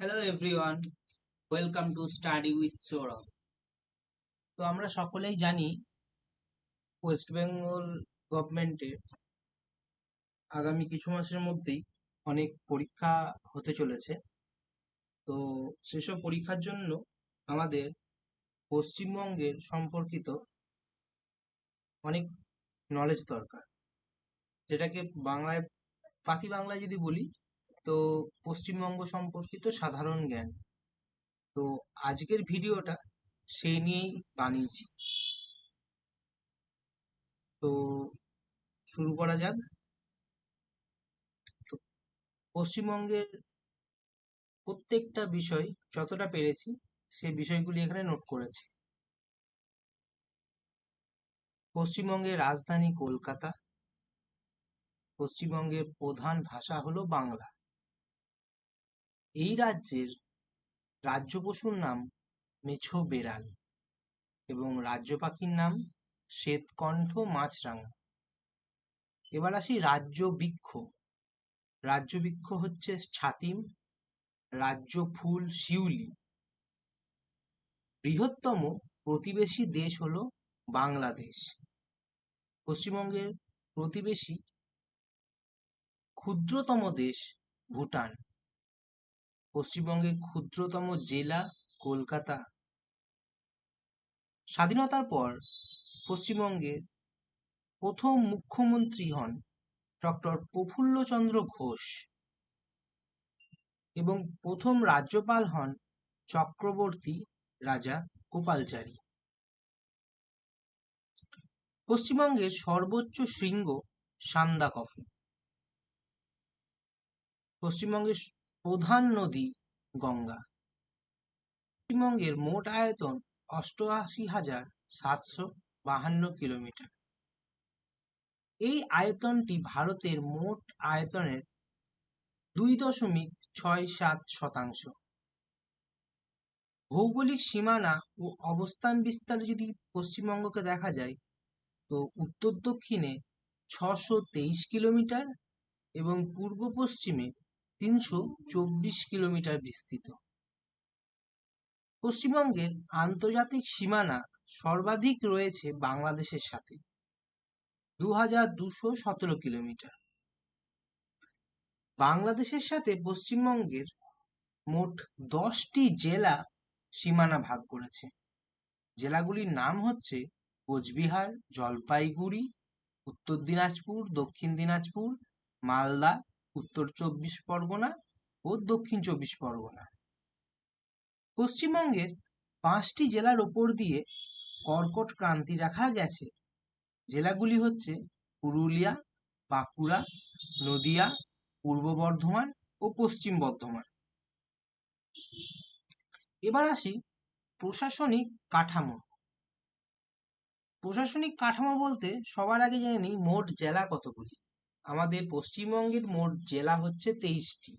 Hello everyone, welcome to study with Sourav. তো আমরা সকলেই জানি ওয়েস্ট বেঙ্গল গভর্নমেন্টের আগামী কিছু মাসের মধ্যেই অনেক পরীক্ষা হতে চলেছে। তো সেসব পরীক্ষার জন্য আমাদের পশ্চিমবঙ্গের সম্পর্কিত অনেক নলেজ দরকার, যেটাকে বাংলায় পাতি বাংলায় যদি বলি তো পশ্চিমবঙ্গ সম্পর্কিত সাধারণ জ্ঞান। তো আজকের ভিডিওটা সেই নিয়েই বানিয়েছি। তো শুরু করা যাক। তো পশ্চিমবঙ্গের প্রত্যেকটা বিষয় যতটা পেরেছি সেই বিষয়গুলি এখানে নোট করেছি। পশ্চিমবঙ্গের রাজধানী কলকাতা। পশ্চিমবঙ্গের প্রধান ভাষা হলো বাংলা। এই রাজ্যের রাজ্য পশুর নাম মেছো বেড়াল এবং রাজ্য পাখির নাম শ্বেতকণ্ঠ মাছরাঙা। এবার আসি রাজ্য বৃক্ষ। রাজ্য বৃক্ষ হচ্ছে ছাতিম। রাজ্য ফুল শিউলি। বৃহত্তম প্রতিবেশী দেশ হলো বাংলাদেশ। পশ্চিমবঙ্গের প্রতিবেশী ক্ষুদ্রতম দেশ ভুটান। পশ্চিমবঙ্গের ক্ষুদ্রতম জেলা কলকাতা। স্বাধীনতার পর পশ্চিমবঙ্গের প্রথম মুখ্যমন্ত্রী হন ডক্টর প্রফুল্লচন্দ্র ঘোষ এবং প্রথম রাজ্যপাল হন চক্রবর্তী রাজা গোপালচারী। পশ্চিমবঙ্গের সর্বোচ্চ শৃঙ্গ সান্দাকফু। পশ্চিমবঙ্গের প্রধান নদী গঙ্গা। পশ্চিমবঙ্গের মোট আয়তন ৮৮,৭৫২ কিলোমিটার। এই আয়তনটি ভারতের মোট আয়তনের ২.৬৭%। ভৌগোলিক সীমানা ও অবস্থান বিস্তারে যদি পশ্চিমবঙ্গকে দেখা যায় তো উত্তর দক্ষিণে ৬২৩ কিলোমিটার এবং পূর্ব পশ্চিমে ৩২৪ কিলোমিটার বিস্তৃত। পশ্চিমবঙ্গের আন্তর্জাতিক সীমানা সর্বাধিক রয়েছে বাংলাদেশের সাথে ২,২১৭ কিলোমিটার। বাংলাদেশের সাথে পশ্চিমবঙ্গের মোট ১০টি জেলা সীমানা ভাগ করেছে। জেলাগুলির নাম হচ্ছে কোচবিহার, জলপাইগুড়ি, উত্তর দিনাজপুর, দক্ষিণ দিনাজপুর, মালদা, উত্তর চব্বিশ পরগনা ও দক্ষিণ চব্বিশ পরগনা। পশ্চিমবঙ্গের ৫টি জেলার ওপর দিয়ে কর্কট ক্রান্তি রেখা গেছে। জেলাগুলি হচ্ছে পুরুলিয়া, বাঁকুড়া, নদিয়া, পূর্ব বর্ধমান ও পশ্চিম বর্ধমান। এবার আসি প্রশাসনিক কাঠামো। প্রশাসনিক কাঠামো বলতে সবার আগে জেনে নিই মোট জেলা কতগুলি। আমাদের পশ্চিমবঙ্গের মোট জেলা হচ্ছে ২৩টি,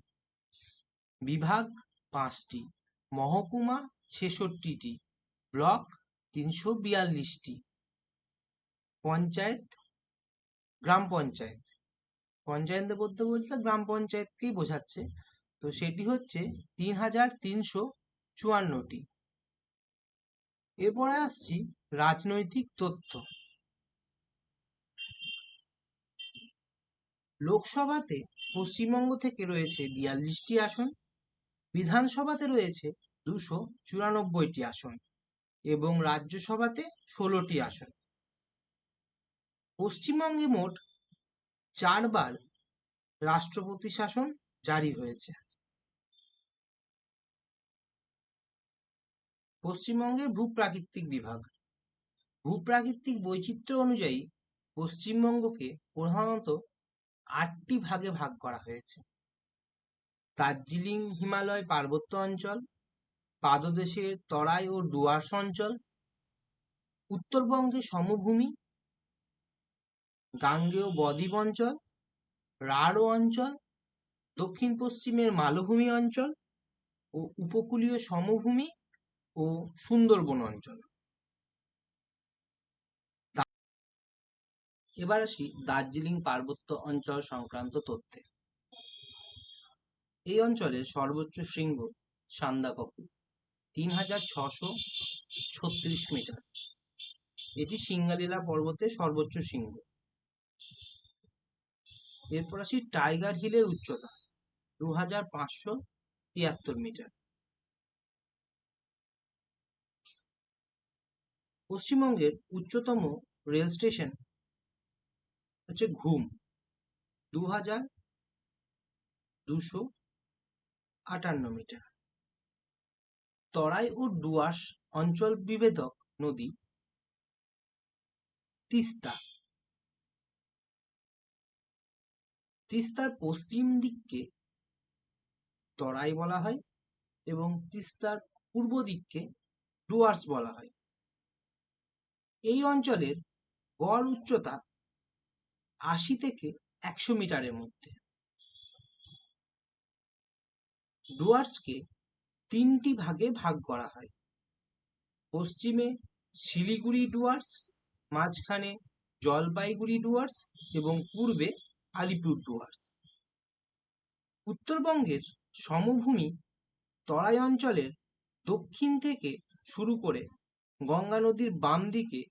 বিভাগ ৫টি, মহকুমা ৬৬টি, ব্লক ৩৪২টি, পঞ্চায়েত, গ্রাম পঞ্চায়েত, পঞ্চায়েত বলতে বলতে গ্রাম পঞ্চায়েতকেই বোঝাচ্ছে, তো সেটি হচ্ছে ৩,৩৫৪টি। এরপরে আসছি রাজনৈতিক তথ্য। লোকসভাতে পশ্চিমবঙ্গ থেকে রয়েছে ৪২টি আসন, বিধানসভাতে রয়েছে ২৯৪টি আসন এবং রাজ্যসভাতে ১৬টি আসন। পশ্চিমবঙ্গে মোট ৪বার রাষ্ট্রপতি শাসন জারি হয়েছে। পশ্চিমবঙ্গের ভূপ্রাকৃতিক বিভাগ। ভূপ্রাকৃতিক বৈচিত্র্য অনুযায়ী পশ্চিমবঙ্গকে প্রধানত ৮টি ভাগে ভাগ করা হয়েছে। দার্জিলিং হিমালয় পার্বত্য অঞ্চল, পাদদেশের তরাই ও ডুয়ার্স অঞ্চল, উত্তরবঙ্গে সমভূমি, গাঙ্গেয় বদ্বীপ অঞ্চল, রাঢ় অঞ্চল, দক্ষিণ পশ্চিমের মালভূমি অঞ্চল ও উপকূলীয় সমভূমি ও সুন্দরবন অঞ্চল। এবার আসি দার্জিলিং পার্বত্য অঞ্চল সংক্রান্ত তথ্যে। এই অঞ্চলের সর্বোচ্চ শৃঙ্গ সান্দাকফু 3636 মিটার। এটি সিঙ্গালীলা পর্বতের সর্বোচ্চ শৃঙ্গ। এরপর আসি টাইগার হিলের উচ্চতা 2573 মিটার। পশ্চিমবঙ্গের উচ্চতম রেল স্টেশন হচ্ছে ঘুম 2258 মিটার। তরাই ও ডুয়ার্স অঞ্চল বিভেদক নদী তিস্তা। তিস্তার পশ্চিম দিককে তরাই বলা হয় এবং তিস্তার পূর্ব দিককে ডুয়ার্স বলা হয়। এই অঞ্চলের গড় উচ্চতা 80 থেকে 100 মিটারের মধ্যে। ডুয়ার্সকে 3টি ভাগে ভাগ করা হয়। পশ্চিমে শিলিগুড়ি ডুয়ার্স, মাঝখানে জলপাইগুড়ি ডুয়ার্স এবং পূর্বে আলিপুর ডুয়ার্স। উত্তরবঙ্গের সমভূমি তরাই অঞ্চলের দক্ষিণ থেকে শুরু করে গঙ্গা নদীর বাম দিকে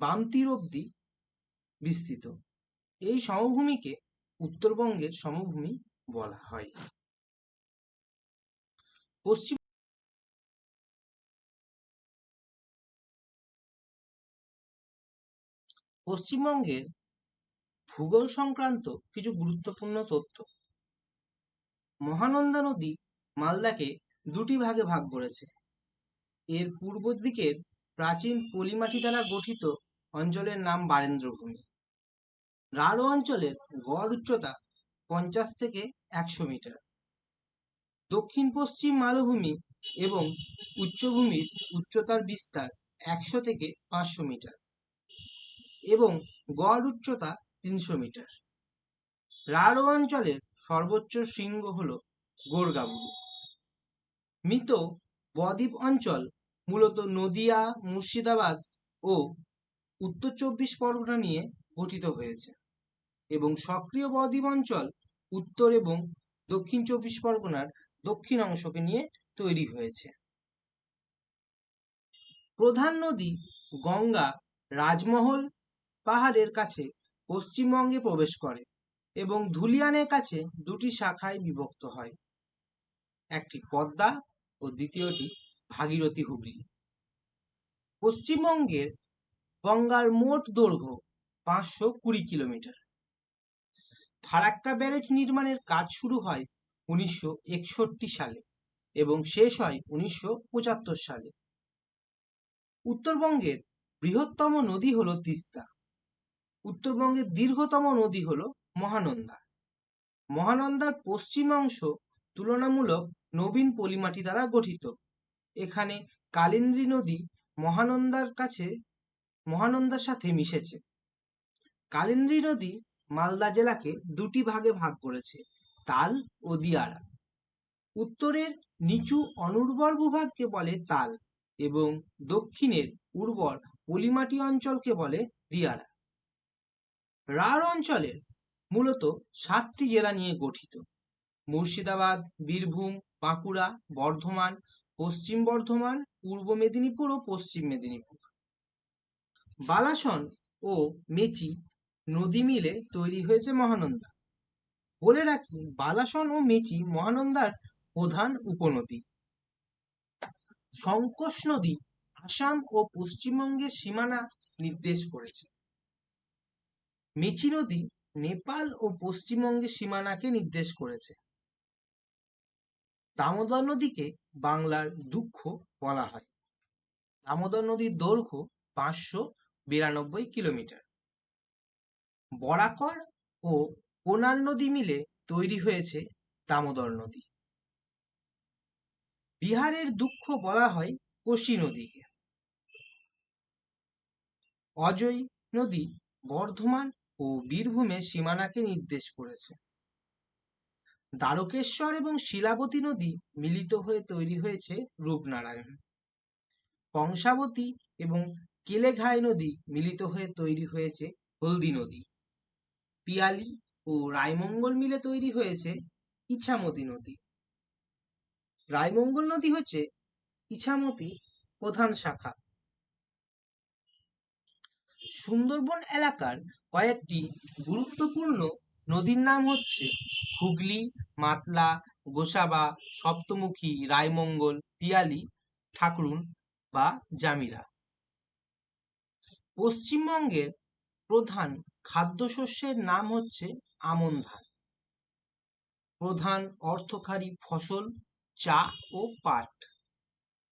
বাম তীর অবধি বিস্তৃত। এই সমভূমিকে উত্তরবঙ্গের সমভূমি বলা হয়। পশ্চিমবঙ্গের ভূগোল সংক্রান্ত কিছু গুরুত্বপূর্ণ তথ্য। মহানন্দা নদী মালদাকে 2টি ভাগে ভাগ করেছে। এর পূর্ব দিকের প্রাচীন পলিমাটি দ্বারা গঠিত অঞ্চলের নাম বারেন্দ্রভূমি। রাঢ় অঞ্চলের গড় উচ্চতা 50 থেকে 100 মিটার। দক্ষিণ পশ্চিম মালভূমি এবং উচ্চভূমির উচ্চতার বিস্তার 100 থেকে 500 মিটার এবং গড় উচ্চতা 300 মিটার। রাঢ় অঞ্চলের সর্বোচ্চ শৃঙ্গ হল গোরগাবুরু। মৃত বদ্বীপ অঞ্চল মূলত নদিয়া, মুর্শিদাবাদ ও উত্তর 24 পরগনা নিয়ে গঠিত হয়েছে এবং সক্রিয় বদ্বীপ অঞ্চল উত্তর এবং দক্ষিণ 24 পরগনার দক্ষিণ অংশকে নিয়ে তৈরি হয়েছে। প্রধান নদী গঙ্গা রাজমহল পাহাড়ের কাছে পশ্চিমবঙ্গে প্রবেশ করে এবং ধুলিয়ানের কাছে 2টি শাখায় বিভক্ত হয়, একটি পদ্মা ও দ্বিতীয়টি ভাগীরথী হুগলি। পশ্চিমবঙ্গের গঙ্গার মোট দৈর্ঘ্য 520 কিলোমিটার। ফারাক্কা ব্যারেজ নির্মাণের কাজ শুরু হয় 1961 সালে এবং শেষ হয় 1975 সালে। উত্তরবঙ্গের বৃহত্তম নদী হল তিস্তা। উত্তরবঙ্গের দীর্ঘতম নদী হল মহানন্দা। মহানন্দার পশ্চিম অংশ তুলনামূলক নবীন পলিমাটি দ্বারা গঠিত। এখানে কালিন্দী নদী মহানন্দার সাথে মিশেছে। কালিন্দী নদী মালদা জেলাকে 2টি ভাগে ভাগ করেছে, তাল ও দিয়ারা। উত্তরের নিচু অনুর্বর ভূভাগকে বলে তাল এবং দক্ষিণের উর্বর পলিমাটি অঞ্চলকে বলে দিয়ারা। রাঢ় অঞ্চলের মূলত 7টি জেলা নিয়ে গঠিত: মুর্শিদাবাদ, বীরভূম, বাঁকুড়া, বর্ধমান, পশ্চিম বর্ধমান, পূর্ব মেদিনীপুর ও পশ্চিম মেদিনীপুর। বালাসন ও মেচি নদী মিলে তৈরি হয়েছে মহানন্দা। বলে রাখি, বালাসন ও মেচি মহানন্দার প্রধান উপনদী। সংকোষ নদী আসাম ও পশ্চিমবঙ্গের সীমানা নির্দেশ করেছে। মেচি নদী নেপাল ও পশ্চিমবঙ্গের সীমানাকে নির্দেশ করেছে। দামোদর নদীকে বাংলার দুঃখ বলা হয়। দামোদর নদীর দৈর্ঘ্য 592 কিলোমিটার। বরাকর ও কোনার নদী মিলে তৈরি হয়েছে দামোদর নদী। বিহারের দুঃখ বলা হয় কোশি নদীকে। অজয় নদী বর্ধমান ও বীরভূমের সীমানাকে নির্দেশ করেছে। দ্বারকেশ্বর এবং শিলাবতী নদী মিলিত হয়ে তৈরি হয়েছে রূপনারায়ণ। কংসাবতী এবং কেলেঘাই নদী মিলিত হয়ে তৈরি হয়েছে হলদি নদী। পিয়ালি ও রায়মঙ্গল মিলে তৈরি হয়েছে ইছামতি নদী। রায়মঙ্গল নদী হচ্ছে ইছামতি প্রধান শাখা। সুন্দরবন এলাকার কয়েকটি গুরুত্বপূর্ণ নদীর নাম হচ্ছে হুগলি, মাতলা, গোসাবা, সপ্তমুখী, রায়মঙ্গল, পিয়ালি, ঠাকুরুন বা জামিরা। পশ্চিমবঙ্গের প্রধান খাদ্যশস্যের নাম হচ্ছে আমন ধান। প্রধান অর্থকরী ফসল চা ও পাট।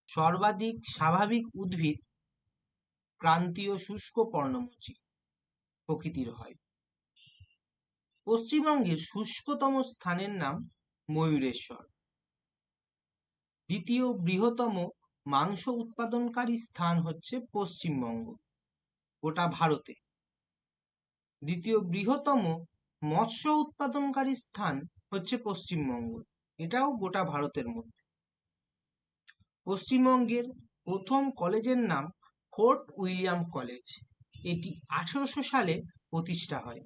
সর্বাধিক স্বাভাবিক উদ্ভিদ ক্রান্তীয় শুষ্ক পর্ণমোচী প্রকৃতির হয়। পশ্চিমবঙ্গের শুষ্কতম স্থানের নাম ময়ূরেশ্বর। দ্বিতীয় বৃহত্তম মাংস উৎপাদনকারী স্থান হচ্ছে পশ্চিমবঙ্গ গোটা ভারতে। দ্বিতীয় বৃহত্তম মৎস্য উৎপাদনকারী স্থান হচ্ছে পশ্চিমবঙ্গ, এটাও গোটা ভারতের মধ্যে। পশ্চিমবঙ্গের প্রথম কলেজের নাম ফোর্ট উইলিয়াম কলেজ, এটি 1800 সালে প্রতিষ্ঠা হয়।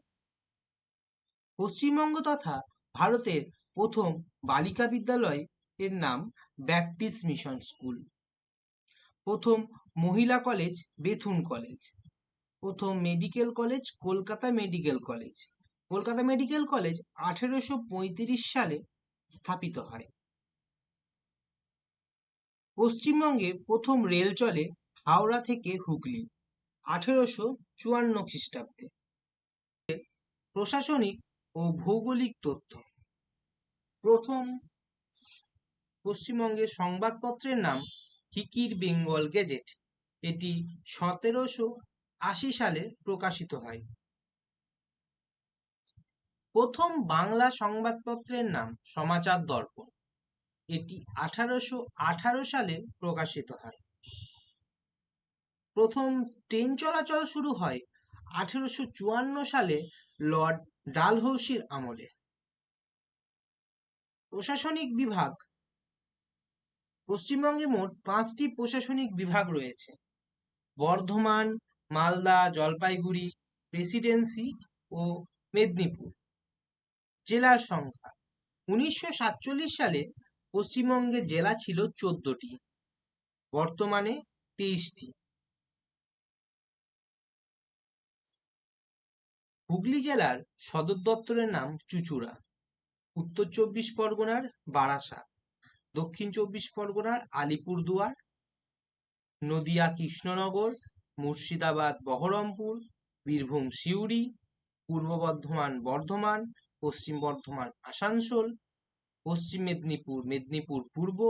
পশ্চিমবঙ্গ তথা ভারতের প্রথম বালিকা বিদ্যালয় এর নাম ব্যাপটিস্ট মিশন স্কুল। প্রথম মহিলা কলেজ বেথুন কলেজ। প্রথম medical college Kolkata medical college. Kolkata medical college 1835 সালে স্থাপিত হয়। পশ্চিমবঙ্গে প্রথম রেল চলে হাওড়া থেকে হুগলি 1854 খ্রিস্টাব্দে। প্রশাসনিক ও ভৌগোলিক তথ্য। প্রথম পশ্চিমবঙ্গের সংবাদপত্রের নাম হিকির বেঙ্গল গেজেট, এটি 1780 সালে প্রকাশিত হয়। প্রথম বাংলা সংবাদপত্রের নাম সমাচার দর্পণ, এটি 1818 সালে প্রকাশিত হয়। প্রথম ট্রেন চলাচল শুরু হয় 1854 সালে লর্ড ডালহৌসির আমলে। প্রশাসনিক বিভাগ। পশ্চিমবঙ্গে মোট 5টি প্রশাসনিক বিভাগ রয়েছে: বর্ধমান, মালদা, জলপাইগুড়ি, প্রেসিডেন্সি ও মেদিনীপুর। জেলার সংখ্যা। 1947 সালে পশ্চিমবঙ্গে জেলা ছিল 14টি, বর্তমানে 23টি। হুগলি জেলার সদর দপ্তরের নাম চুঁচুড়া। উত্তর 24 পরগনার বারাসাত, দক্ষিণ 24 পরগনার আলিপুরদুয়ার, নদিয়া কৃষ্ণনগর, মুর্শিদাবাদ বহরমপুর, বীরভূম সিউড়ি, পূর্ব বর্ধমান বর্ধমান, পশ্চিম বর্ধমান আসানসোল, পশ্চিম মেদিনীপুর মেদিনীপুর পূর্ব,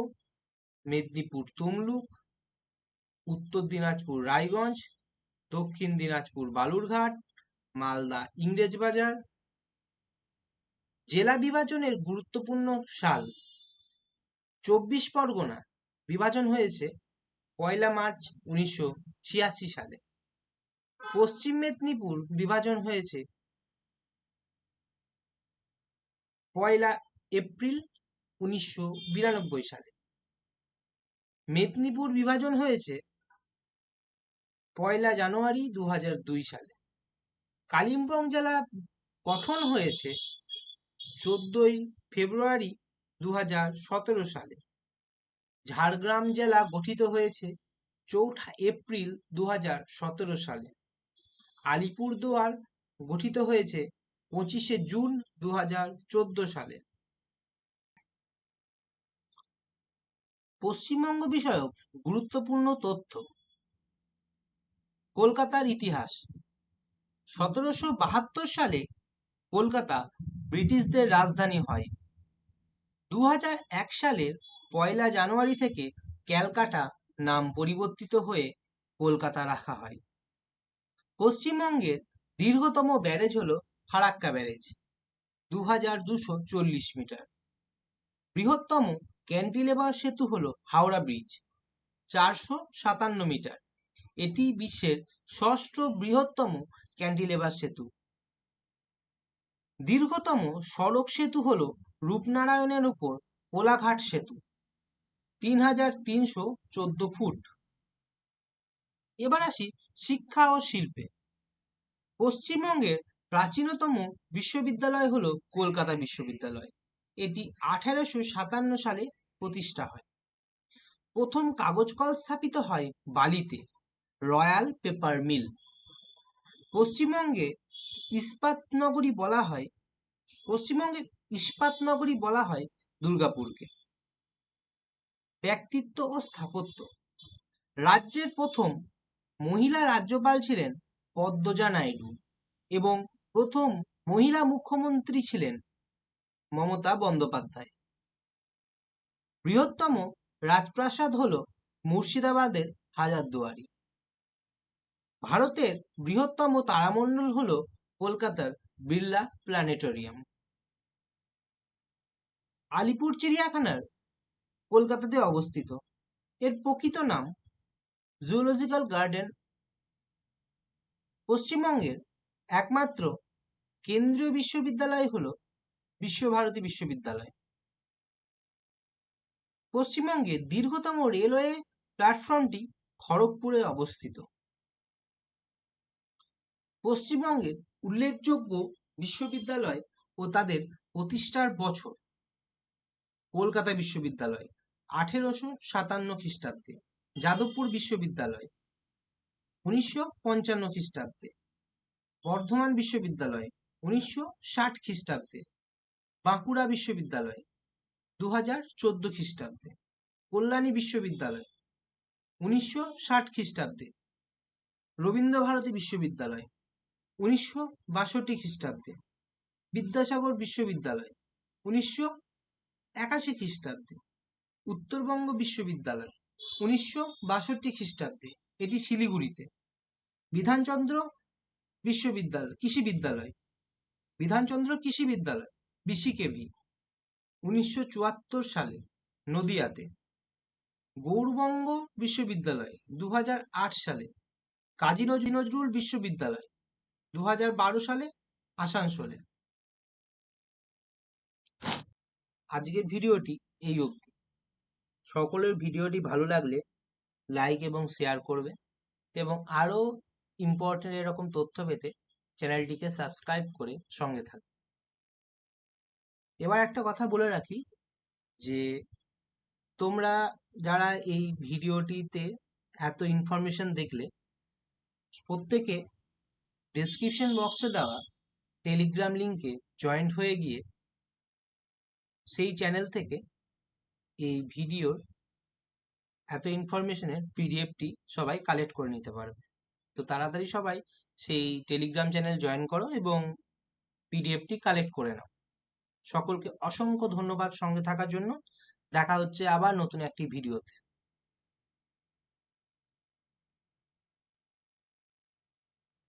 মেদিনীপুর তমলুক, উত্তর দিনাজপুর রায়গঞ্জ, দক্ষিণ দিনাজপুর বালুরঘাট, মালদা ইংরেজবাজার। জেলা বিভাজনের গুরুত্বপূর্ণ সাল। 24 পরগনা বিভাজন হয়েছে 1 মার্চ 1986 সালে। পশ্চিম মেদিনীপুর বিভাজন হয়েছে 1 এপ্রিল 1992 সালে। মেদিনীপুর বিভাজন হয়েছে 1 জানুয়ারি 2002 সালে। কালিম্পং জেলা গঠন হয়েছে 14 ফেব্রুয়ারি 2017 সালে। ঝাড়গ্রাম জেলা গঠিত হয়েছে 4 এপ্রিল 2017 সালে। আলিপুরদুয়ার গঠিত হয়েছে 25 জুন 2014 সালে। পশ্চিমবঙ্গ বিষয়ক গুরুত্বপূর্ণ তথ্য। কলকাতার ইতিহাস। 1772 সালে কলকাতা ব্রিটিশদের রাজধানী হয়। 2001 সালের 1 জানুয়ারি থেকে ক্যালকাটা নাম পরিবর্তিত হয়ে কলকাতা রাখা হয়। পশ্চিমবঙ্গের দীর্ঘতম ব্যারেজ হল ফারাক্কা ব্যারেজ, 2240 মিটার। বৃহত্তম ক্যান্টিলেভার সেতু হল হাওড়া ব্রিজ, 457 মিটার। এটি বিশ্বের 6ষ্ঠ বৃহত্তম ক্যান্টিলেভার সেতু। দীর্ঘতম সড়ক সেতু হল রূপনারায়ণের উপর কোলাঘাট সেতু, 3314 ফুট। এবার আসি শিক্ষা ও শিল্পে। পশ্চিমবঙ্গের প্রাচীনতম বিশ্ববিদ্যালয় হল কলকাতা বিশ্ববিদ্যালয়, এটি 1857 সালে প্রতিষ্ঠা হয়। প্রথম কাগজ কল স্থাপিত হয় বালিতে, রয়্যাল পেপার মিল। পশ্চিমবঙ্গে ইস্পাত নগরী বলা হয় দুর্গাপুরকে। ব্যক্তিত্ব ও স্থাপত্য। রাজ্যের প্রথম মহিলা রাজ্যপাল ছিলেন পদ্মজা নাইডু এবং প্রথম মহিলা মুখ্যমন্ত্রী ছিলেন মমতা বন্দ্যোপাধ্যায়। বৃহত্তম রাজপ্রাসাদ হল মুর্শিদাবাদের হাজারদুয়ারি। ভারতের বৃহত্তম তারামণ্ডল হল কলকাতার বিড়লা প্ল্যানেটোরিয়াম। আলিপুর চিড়িয়াখানার কলকাতাতে অবস্থিত। এর প্রকৃত নাম জুলজিক্যাল গার্ডেন। পশ্চিমবঙ্গের একমাত্র কেন্দ্রীয় বিশ্ববিদ্যালয় হল বিশ্বভারতী বিশ্ববিদ্যালয়। পশ্চিমবঙ্গের দীর্ঘতম রেলওয়ে প্ল্যাটফর্মটি খড়গপুরে অবস্থিত। পশ্চিমবঙ্গের উল্লেখযোগ্য বিশ্ববিদ্যালয় ও তাদের প্রতিষ্ঠার বছর: কলকাতা বিশ্ববিদ্যালয় 1857 খ্রিস্টাব্দে, যাদবপুর বিশ্ববিদ্যালয় 1955 খ্রিস্টাব্দে, বর্ধমান বিশ্ববিদ্যালয় 1960 খ্রিস্টাব্দে, বাঁকুড়া বিশ্ববিদ্যালয় 2014 খ্রিস্টাব্দে, কল্যাণী বিশ্ববিদ্যালয় 1960 খ্রিস্টাব্দে, রবীন্দ্রভারতী বিশ্ববিদ্যালয় 1962 খ্রিস্টাব্দে, বিদ্যাসাগর বিশ্ববিদ্যালয় 1981 খ্রিস্টাব্দে, উত্তরবঙ্গ বিশ্ববিদ্যালয় 1962 খ্রিস্টাব্দে, এটি শিলিগুড়িতে। বিধানচন্দ্র কৃষি বিদ্যালয় বিসিকেভি 1974 সালে নদিয়াতে। গৌড়বঙ্গ বিশ্ববিদ্যালয় 2008 সালে। কাজী নজরুল বিশ্ববিদ্যালয় 2012 সালে আসানসোলে। আজকের ভিডিওটি এই অবধি। সকলের ভিডিওটি ভালো লাগলে লাইক এবং শেয়ার করবে এবং আরও ইম্পর্টেন্ট এরকম তথ্য পেতে চ্যানেলটিকে সাবস্ক্রাইব করে সঙ্গে থাকবে। এবার একটা কথা বলে রাখি যে তোমরা যারা এই ভিডিওটিতে এত ইনফরমেশন দেখলে, প্রত্যেকে ডেসক্রিপশন বক্সে দেওয়া টেলিগ্রাম লিঙ্কে জয়েন্ট হয়ে গিয়ে সেই চ্যানেল থেকে এই ভিডিওর এত ইনফরমেশনের পিডিএফটি সবাই কালেক্ট করে নিতে পারবে। তো তাড়াতাড়ি সবাই সেই টেলিগ্রাম চ্যানেল জয়েন করো এবং পিডিএফটি কালেক্ট করে নাও। সকলকে অসংখ্য ধন্যবাদ সঙ্গে থাকার জন্য। দেখা হচ্ছে আবার নতুন একটি ভিডিওতে।